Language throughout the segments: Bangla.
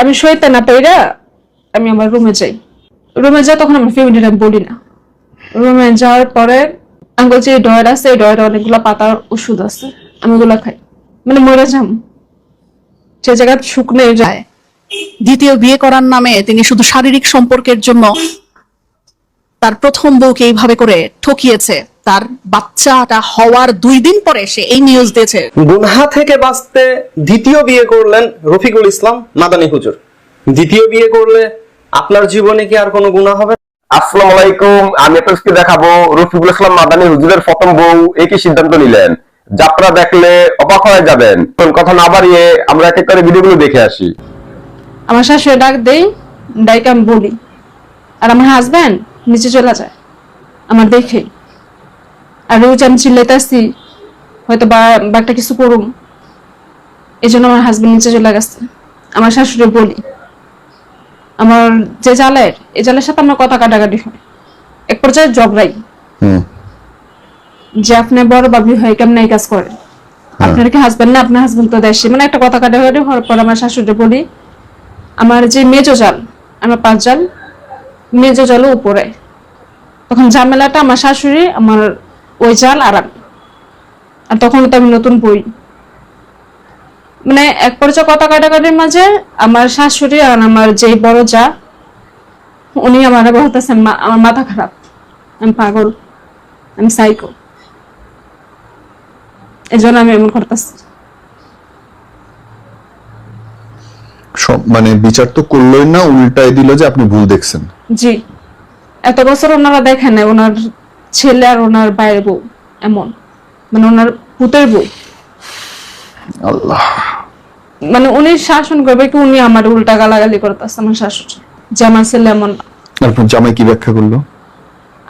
আমি সইতে না পাইরা আমি আমার রুমে যাই। রুমে যাই তখন আমার ফ্যামিলির আমি বলি না। রুমে যাওয়ার পরে আঙ্গুল যে ডয়ের আছে এই ডয়ের অনেকগুলো পাতার ওষুধ আছে, আমি ওগুলো খাই। মানে মরে যাম সে জায়গায় শুকনো যায়। দ্বিতীয় বিয়ে করার নামে তিনি শুধু শারীরিক সম্পর্কের জন্য তার প্রথম বউকে এইভাবে করে ঠকিয়েছে। তার বাচ্চাটা হওয়ার 2 দিন পরে সে এই নিউজ দিয়েছে। গুনহা থেকে বাঁচতে দ্বিতীয় বিয়ে করলেন রফিকুল ইসলাম মাদানী হুজুর। দ্বিতীয় বিয়ে করলে আপনার জীবনে কি আর কোনো গুনাহ হবে? আসসালামু আলাইকুম, আমি আপনাদেরকে দেখাবো রফিকুল ইসলাম মাদানী হুজুরের প্রথম বউ একই সিদ্ধান্ত নিলেন। যাত্রা দেখলে অবাক হয়ে যাবেন। কথা না বাড়িয়ে আমরা এক এক করে ভিডিওগুলো দেখে আসি। আমার শাশুড়ি ডাক দেই, ডাইকে আমি বলি, আর আমার হাজবেন্ড নিচে চলে যায় আমার দেখে। আর রোজ আমি চিল্লাইতেছি হয়তো বা একটা কিছু করুম, এই জন্য আমার হাজবেন্ড নিচে চলে গেছে। আমার শাশুড়ি বলি, আমার যে জালের এই জালের সাথে আমার কথা কাটাকাটি হয়, এক পর্যায়ে ঝগড়াই যে আপনি বড় বাবি হয়ে কেমন এই কাজ করেন, আপনার কি হাজবেন্ড না, আপনার হাজবেন্ড তো দেশে। মানে একটা কথা কাটাকাটি হওয়ার পর আমার শাশুড়ি বলি, আমার যে মেজো জাল, আমার 5 জাল, মেজো জালও উপরে। তখন ঝামেলাটা আমার শাশুড়ি, আমার ওই জাল আর আমি। আর তখন তো আমি নতুন বই। মানে এক পর্যায়ে কথা কাটাকাটির মাঝে আমার শাশুড়ি আর আমার যে বড় যা, উনি আমার বলতেছেন আমার মাথা খারাপ, আমি পাগল, আমি সাইকো, এই জন্য আমি এমন করতেছি। মানে বিচার তো করলোই না, উল্টাই দিল যে আপনি ভুল দেখছেন। জি, এত বছর ওনারা দেখেন না ওনার ছেলে আর ওনার বাইরের বউ এমন, মানে ওনার পুতের বউ। আল্লাহ, মানে উনি শাসন করবে কি, উনি আমার উল্টা গালাগালি করতেছে আমার শাশুড়ি, যে আমার ছেলে এমন না। আপনার জামাই কি ব্যাখ্যা করলো?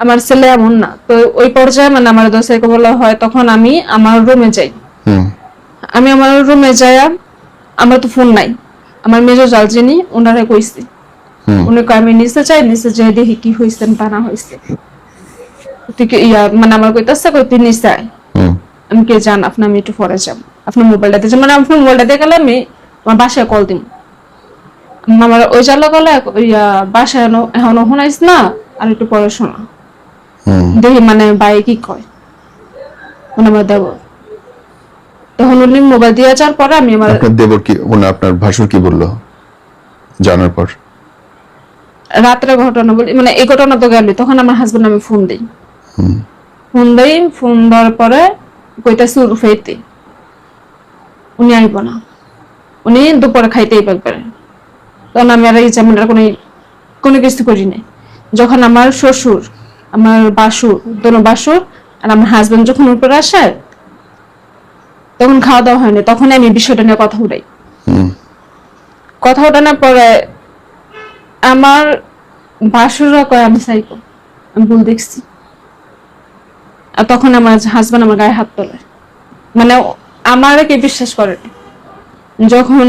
আমার ছেলে এমন না। তো ওই পর্যায়ে মানে আমার দোষকে বলা হয়, তখন আমি আমার রুমে যাই। আমি আমার রুমে যাই, আমার তো ফোন নাই, আমার মেজো জাল যিনি ওনারে কইছি, উনি কয় আমি নিচে চাই, নিচে যাই দেখি কি হয়েছে তা না হয়েছে। মানে আমার কইতাছে কই তুই নিচে আয়। আমি কে জান আপনি, আমি একটু পরে যাব, আপনার মোবাইলটা দিয়ে, মানে আপনার মোবাইলটা দিয়ে গেলে আমি আমার বাসায় কল দিব। আমার ওই জাল গেলে বাসায় এখনো শোনাইস না, আর একটু পরে শোনা দেখি মানে বাই কি কয় আমার দেব। তখন উনি মোবাইল দিয়ে যাওয়ার পরে আমি আমার আপনার দেবর কি, আপনার ভাসুর কি বললো জানার পর? রাত্রে ঘটনা বলি, মানে এই ঘটনা তো গেল। তখন আমার হাজবেন্ড আমি ফোন দিই, ফোন দেওয়ার পরে কইতাছি উরফাইতে, উনি আইব না, উনি দুপুরে খাইতেই পারবে। তখন আমি আর এই ঝামেলার কোনো কিছু করি নাই। যখন আমার শ্বশুর, আমার বাসুর, দোনো বাসুর আর আমার হাজবেন্ড যখন উপরে আসে, তখন খাওয়া দাওয়া হয়নি, তখন আমি বিষয়টা নিয়ে কথা উঠাই। কথা উঠানোর পরে আমার বাসুররা কয় আমি সাইকো, আমি ভুল দেখছি। আর তখন আমার হাজবেন্ড আমার গায়ে হাত তোলে, মানে আমার কে বিশ্বাস করে। যখন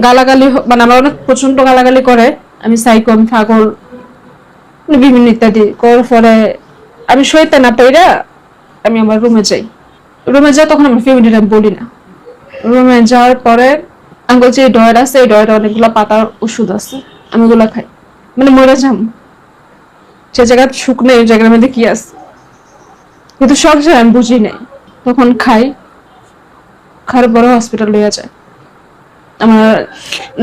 গালাগালি, মানে আমার অনেক প্রচন্ড গালাগালি করে, আমি সাইকো, আমি পাগল, বিভিন্ন ইত্যাদি করার পরে আমি সইতে না পাইরা আমি আমার রুমে যাই। রুমে যাই তখন আমার ফ্যামিলির আমি বলি না। রুমে যাওয়ার পরে আঙ্গুল যে ডয়ের আছে এই ডয়ের অনেকগুলো পাতার ওষুধ আছে, আমি ওগুলো খাই। মানে মরে যাম সে জায়গায় শুকনো, এই জায়গার মধ্যে কি আছে, কিন্তু সব জায়গায় আমি বুঝি নাই। তখন খাই, খাওয়ার পরে হসপিটাল লইয়া যায়। আমার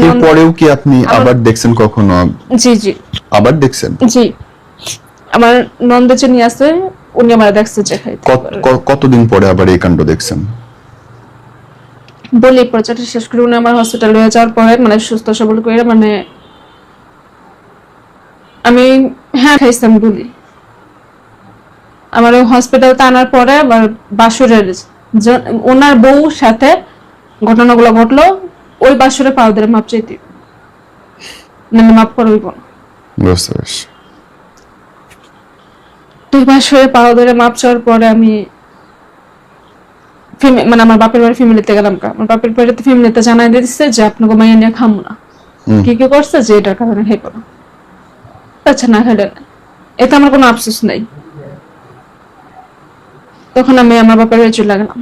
এরপরেও কি আপনি আবার দেখছেন কখনো? জি জি আবার দেখছেন? জি, আমার নন্দ যিনি আছে উনি আমার দেখছে যে খাইতে। কতদিন পরে আবার এই কাণ্ড দেখছেন? বলি প্রচারটা শেষ করে উনি আমার হসপিটাল হয়ে যাওয়ার পরে, মানে সুস্থ সবল করে, মানে আমি হ্যাঁ খাইছিলাম বলি। আমার হসপিটাল আনার পরে আবার বাসুরের ওনার বউর সাথে ঘটনাগুলো ঘটলো, ওই বাসুরে পাউদের মাপ চাইতে, মানে মাপ করবই না। বুঝতে পারছি। দুই বাসুরে পাউদের মাপ চাওয়ার পরে আমি মানে আমার বাপের বাড়ি ফ্যামিলিতে গেলাম। আমার বাপের বাড়িতে ফ্যামিলিতে জানাই দিচ্ছে যে আপনাকে মাইয়া নিয়ে খামো না, কি কি করছে যে এটার কারণে খাইবো না। আচ্ছা না খাইলে এতে আমার কোনো আফসোস নেই। তখন আমি আমার বাপের বাড়ি চলে গেলাম।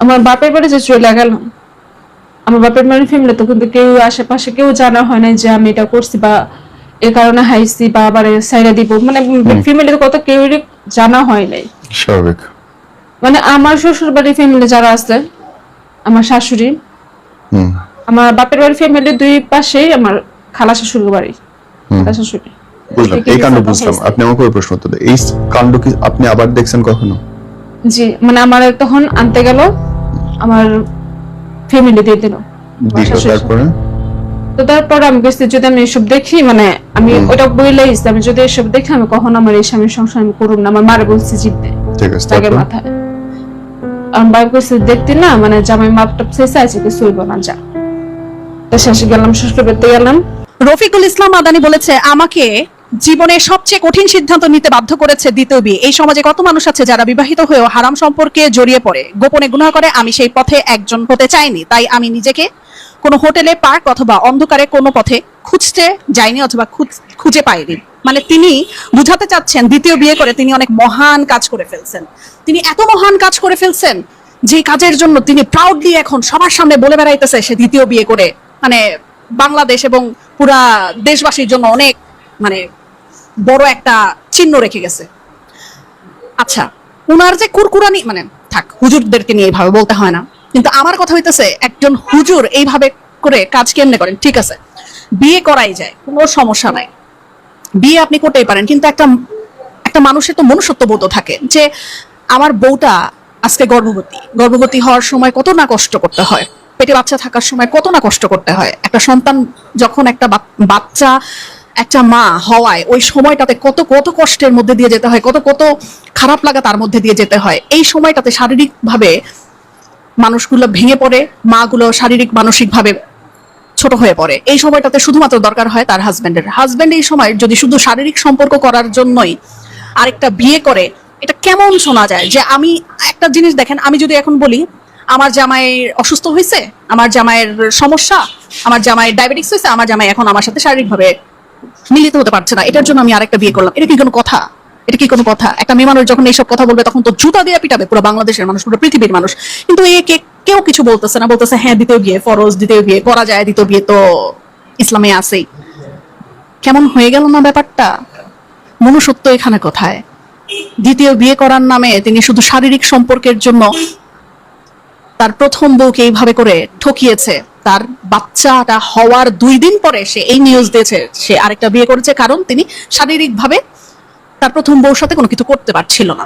আমার বাপের বাড়ি যে চলে গেলাম, আমার বাপের বাড়ির ফ্যামিলি তো কিন্তু কেউ আশেপাশে কেউ জানা হয় না যে আমি এটা করছি বা এ কারণে হাইছি বা আবার সাইডা দিব, মানে ফ্যামিলির কথা কেউ জানা হয় নাই। স্বাভাবিক। মানে আমার শ্বশুর বাড়ির ফ্যামিলি যারা আছে, আমার শাশুড়ি, হুম আমার বাপের বাড়ির ফ্যামিলি দুই পাশেই আমার খালা শাশুড়ি বাড়ি, খালা শাশুড়ি। বুঝলাম, এই কাণ্ড বুঝলাম। আপনি আমাকে ওই প্রশ্ন উত্তর দেন, এই কাণ্ড কি আপনি আবার দেখছেন কখনো? জি, মানে আমার তখন আনতে গেল আমার ফ্যামিলি দিয়ে দিল। তারপরে তো তারপর আমি বুঝতে যদি আমি এসব দেখি, মানে আমি ওটা বইলেই আমি যদি এসব দেখি আমি কখনো আমার এই স্বামীর সংসার আমি করুন না। আমার মারে বলছি জিততে, ঠিক আছে, তাকে তারপর? মাথায় আমার বাইক বলছে দেখতে না, মানে জামাই মাপটাপ শেষে আছে কি চলবো না, যা। তো শেষে গেলাম, শ্বশুর বাড়িতে গেলাম। রফিকুল ইসলাম মাদানি বলেছে, আমাকে জীবনের সবচেয়ে কঠিন সিদ্ধান্ত নিতে বাধ্য করেছে দ্বিতীয় বিয়ে। এই সমাজে কত মানুষ আছে যারা বিবাহিত হয়েও হারাম সম্পর্কে জড়িয়ে পড়ে, গোপনে গুনাহ করে। আমি সেই পথে একজন হতে চাইনি, তাই আমি নিজেকে কোনো হোটেলে, পার্ক অথবা অন্ধকারে কোনো পথে খুঁজতে যাইনি অথবা খুঁজে পাইনি। মানে তিনি বুঝাতে চাচ্ছেন দ্বিতীয় বিয়ে করে তিনি অনেক মহান কাজ করে ফেলছেন। তিনি এত মহান কাজ করে ফেলছেন যে কাজের জন্য তিনি প্রাউডলি এখন সবার সামনে বলে বেড়াইতেছে সে দ্বিতীয় বিয়ে করে, মানে বাংলাদেশ এবং পুরা দেশবাসীর জন্য অনেক মানে বড় একটা চিহ্ন রেখে গেছে। আচ্ছা, উনার যে কুরকুরানি, মানে থাক, হুজুরদেরকে নিয়ে এইভাবে বলতে হয় না, কিন্তু আমার কথা হইতেছে একজন হুজুর এইভাবে করে কাজ কেমনে করেন? ঠিক আছে, বিয়ে করাই যায়, কোনো সমস্যা নাই, বিয়ে আপনি করতেই পারেন, কিন্তু একটা একটা মানুষের তো মনুষ্যত্ব বোধ থাকে যে আমার বউটা আজকে গর্ভবতী হওয়ার সময় কত না কষ্ট করতে হয়, পেটে বাচ্চা থাকার সময় কত না কষ্ট করতে হয়, একটা সন্তান যখন একটা বাচ্চা একটা মা হওয়ায় ওই সময়টাতে কত কত কষ্টের মধ্যে দিয়ে যেতে হয়, কত কত খারাপ লাগা তার মধ্যে দিয়ে যেতে হয়। এই সময়টাতে শারীরিকভাবে মানুষগুলো ভেঙে পড়ে, মাগুলো শারীরিক মানসিকভাবে ছোট হয়ে পড়ে। এই সময়টাতে শুধুমাত্র দরকার হয় তার হাজবেন্ড এই সময় যদি শুধু শারীরিক সম্পর্ক করার জন্যই আরেকটা বিয়ে করে, এটা কেমন শোনা যায়? যে আমি একটা জিনিস দেখেন, আমি যদি এখন বলি আমার জামাইয়ের অসুস্থ হয়েছে, আমার জামাইয়ের সমস্যা, আমার জামাইয়ের ডায়াবেটিস হয়েছে, আমার জামাই এখন আমার সাথে শারীরিকভাবে মিলিত হতে পারছে না, এটার জন্য আমি আরেকটা বিয়ে করলাম, এটা কি কোনো কথা? এটা কি কোনো কথা? একটা মেয়ে মানুষ যখন এইসব কথা বলবে তখন তো জুতা দিয়ে পিটাবে পুরো বাংলাদেশের মানুষ, পুরো পৃথিবীর মানুষ। কিন্তু কেউ কিছু বলতেছে না, বলতেছে হ্যাঁ দ্বিতীয় বিয়ে ফরজ, দ্বিতীয় বিয়ে করা যায়, দ্বিতীয় বিয়ে তো ইসলামে আছেই। কেমন হয়ে গেল না ব্যাপারটা? মনুষ্যত্ব এখানে কোথায়? দ্বিতীয় বিয়ে করার নামে তিনি শুধু শারীরিক সম্পর্কের জন্য তার প্রথম বউকে এইভাবে করে ঠকিয়েছে। তার বাচ্চাটা হওয়ার 2 দিন পরে সে এই নিউজ দিয়েছে সে আরেকটা বিয়ে করেছে, কারণ তিনি শারীরিকভাবে তার প্রথম বউর সাথে কোনো কিছু করতে পারছিল না।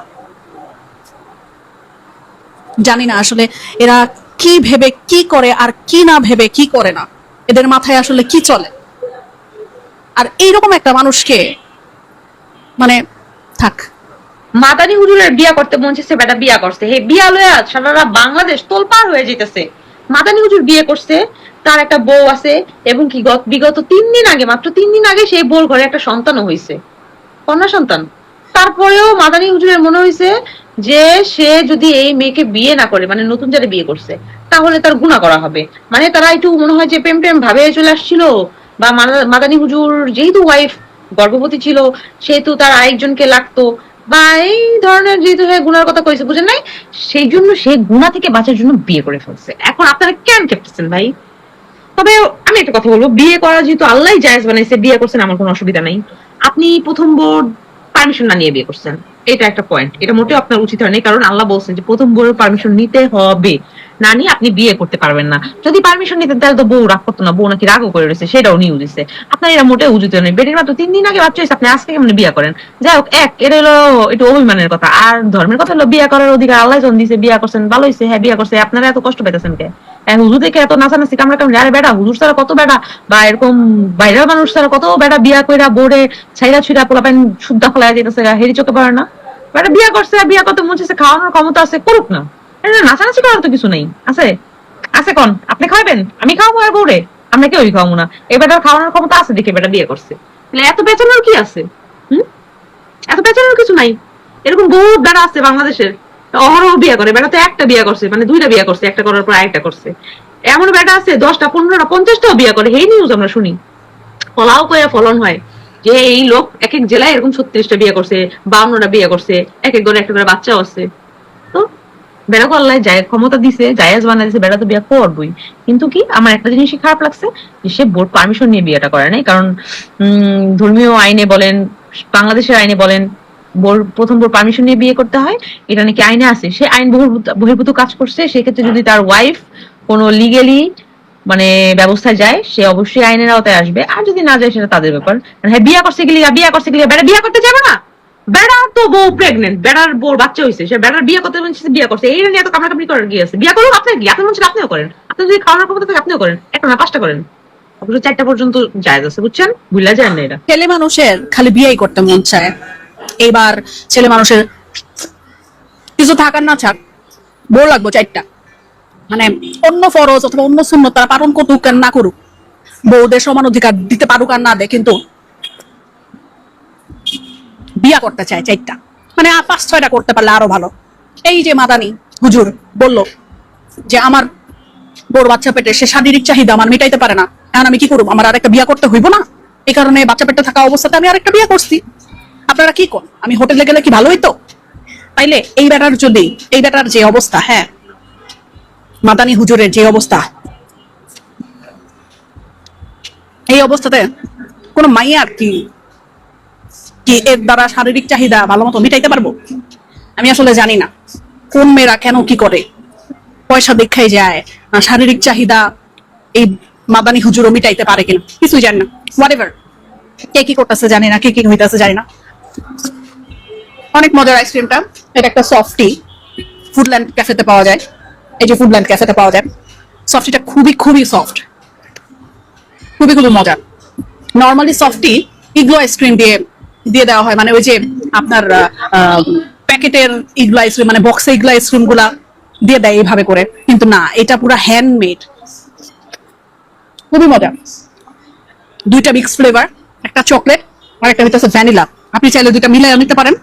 জানি না আসলে এরা কি ভেবে কি করে আর কি না ভেবে কি করে না, এদের মাথায় আসলে কি চলে। আর এইরকম একটা মানুষকে মানে থাক, মাদানি হুজুরের বিয়া করতে মন চাইছে, বেটা বিয়া করছে, হে বিয়া লয়া সারা বাংলাদেশ তোলপাড় হয়ে যেতেছে। মাদানি হুজুর বিয়ে করছে, তার একটা বউ আছে, এবং কি বিগত 3 দিন আগে, মাত্র 3 দিন আগে সেই বউর ঘরে একটা সন্তানও হয়েছে, কন্যা সন্তান। তারপরেও মাদানি হুজুরের মনে হয়েছে যে সে যদি এই মেয়েকে বিয়ে না করে, মানে নতুন যারা বিয়ে করছে, তাহলে তার গুনাহ করা হবে। মানে তারা একটু মনে হয় যে প্রেম প্রেম ভাবে চলে আসছিল, বা মাদানি হুজুর যেহেতু ওয়াইফ গর্ভবতী ছিল সেহেতু তার আরেকজনকে লাগতো, বা এই ধরনের যেহেতু গুনার কথা কইছে, বুঝেন নাই, সেই জন্য সে গুনাহ থেকে বাঁচার জন্য বিয়ে করে ফেলছে। এখন আপনারা কেন খেপতেছেন ভাই? তবে আমি একটা কথা বলবো, বিয়ে করা যেহেতু আল্লাহ জায়েজ বানাইছে, বিয়ে করছেন, আমার কোনো অসুবিধা নাই। আপনি প্রথম বোর পারমিশন না নিয়ে বিয়ে করছেন, এটা একটা পয়েন্ট, এটা মোটেও আপনার উচিত হয়নি, কারণ আল্লাহ বলছেন যে প্রথম বউয়ের পারমিশন নিতে হবে, না নিয়ে আপনি বিয়ে করতে পারবেন না। যদি পারমিশন নিতেন তাহলে তো বউ রাগ করতো না, বউ নাকি রাগও করে রয়েছে সেটাও নিউজ দিচ্ছে। আপনার এটা মোটেও উচিত নেই। বেটির মাত্র 3 দিন আগে বাচ্চা হয়েছে, আপনি আজকে কেমন বিয়ে করেন? যাই হোক, এটা হলো একটু অভিমানের কথা। আর ধর্মের কথা হলো, বিয়ে করার অধিকার আল্লাহ জন দিছে, বিয়ে করছেন ভালো হয়েছে, হ্যাঁ বিয়ে করছে, আপনারা এত কষ্ট পাইতেছেন কে? হুজুর দেখে এত নাচানাচি কামড়া কামড়ি, আরে বেটা হুজুর ছাড়া কত বেটা, বা এরকম বাইরের মানুষ ছাড়া কত বেটা বিয়া কইরা বোরে ছাইরা ছুইরা পোলাপাইন শুদ্ধা ফলাইয়া যেতেছে, হেরি চোখে পড়ে না? বেটা বিয়া করছে, বিয়া করতে মন চাইছে, খাওয়ানোর ক্ষমতা আছে, করুক না। নাচানাচি করার তো কিছু নেই, আছে? আছে কোন? আপনি খাওয়াবেন? আমি খাওয়াবো আর বউরে? আমরা কেউই খাওয়াবো না। এই বেটার খাওয়ানোর ক্ষমতা আছে দেখে বেটা বিয়ে করছে। এত পেছানোর কি আছে? এত পেছানোর কিছু নাই। এরকম বহুত বেটা আছে বাংলাদেশের, অহরহ বিয়ে করে। বেটা তো একটা বিয়ে করছে, মানে 2টা বিয়ে করছে, একটা করার পর আরেকটা করছে। এমন বেটা আছে 10টা 15টা 50টাও বিয়ে করে, এই নিউজ আমরা শুনি। ফলাও করে ফলন হয় যে এই লোক এক এক জেলায় এরকম 36টা বিয়ে করছে, 52টা বিয়ে করছে, এক এক ঘরে একটা করে বাচ্চাও আছে। তো বেড়াকে আল্লাহ যায় ক্ষমতা দিছে, জায়েজ বানা দিছে, বেড়া তো বিয়া করবই। কিন্তু কি আমার একটা জিনিসই খারাপ লাগছে যে সে বোর্ড পারমিশন নিয়ে বিয়েটা করে নাই। কারণ ধর্মীয় আইনে বলেন, বাংলাদেশের আইনে বলেন, প্রথম বোর্ড পারমিশন নিয়ে বিয়ে করতে হয়, এটা নাকি আইনে আছে। সে আইন বহির্ভূত কাজ করছে, সেক্ষেত্রে যদি তার ওয়াইফ কোনো লিগেলি মানে ব্যবস্থায় যায়, সে অবশ্যই আইনের আওতায় আসবে। আর যদি না যায় সেটা তাদের ব্যাপার। হ্যাঁ, বিয়া করছে গেলে বেড়া বিয়া করতে যাবে না, বেড়ার তো বউ প্রেগনেন্ট, বেড়ার বউর বাচ্চা হয়েছে, সে বেড়ার বিয়ে করতে মন বিয়ে করছে, এই নিয়ে তো কামড়াকামড়ি করার গিয়ে আছে। বিয়া করুন আপনার কি, আপনার মন আপনিও করেন, আপনি যদি খাওয়ানোর ক্ষমতা থাকে আপনিও করেন, একটা না 5টা করেন, অবশ্য 4টা পর্যন্ত জায়েজ আছে, বুঝছেন? ভুলা যায় না এটা। ছেলে মানুষের খালি বিয়েই করতে মন চায়। এইবার ছেলে মানুষের কিছু থাকার না থাক, বউ লাগবো 4টা। মানে অন্য ফরজ অথবা অন্য সুন্নত তারা পালন করুক আর না করুক, বউদের সমান অধিকার দিতে পারুক আর না দেয়, কিন্তু বিয়া করতে চায় 4টা, মানে 5-6টা করতে পারলে আরো ভালো। এই যে মাদানি হুজুর বলল যে আমার বউর বাচ্চা পেটে, সে শারীরিক চাহিদা আমার মেটাইতে পারে না, এখন আমি কি করব? আমার আরেকটা বিয়া করতে হইব না? এই কারণে বাচ্চা পেটে থাকা অবস্থাতে আমি আরেকটা বিয়া করছি। আপনারা কি কোন? আমি হোটেলে গেলে কি ভালো হইতো? তাইলে এই বেটার যে অবস্থা, হ্যাঁ মাদানি হুজুরের যে অবস্থা, এই অবস্থাতে কোন মাইয়ার কি এর দ্বারা শারীরিক চাহিদা ভালো মতো মিটাইতে পারবো? আমি আসলে জানি না কোন মেয়েরা কেন কি করে, পয়সা দেখাই যায় না শারীরিক চাহিদা এই মাদানি হুজুরও মিটাইতে পারে কিনা কিছুই জানি না। হোয়াটএভার, কে কি করতেছে জানি না, কে কি হইতেছে জানি না। অনেক মজার আইসক্রিমটা, এটা একটা সফটি, ফুডল্যান্ড ক্যাফেতে পাওয়া যায়। এই যে ফুডল্যান্ড ক্যাফেতে পাওয়া যায় সফটিটা, খুবই খুবই সফট, খুবই খুবই মজার। নর্মালি সফটি ইগলো আইসক্রিম দিয়ে দেওয়া হয়, মানে ওই যে আপনার প্যাকেটের ইগলো আইসক্রিম, মানে বক্সে ইগলো আইসক্রিম গুলা দিয়ে দেয় এইভাবে করে, কিন্তু না, এটা পুরো হ্যান্ডমেড, খুবই মজা। 2টা মিক্স ফ্লেভার, একটা চকলেট আর একটা হইতেছে ভ্যানিলা। আপনি চাইলে 2টা মিলাই নিতে পারেন।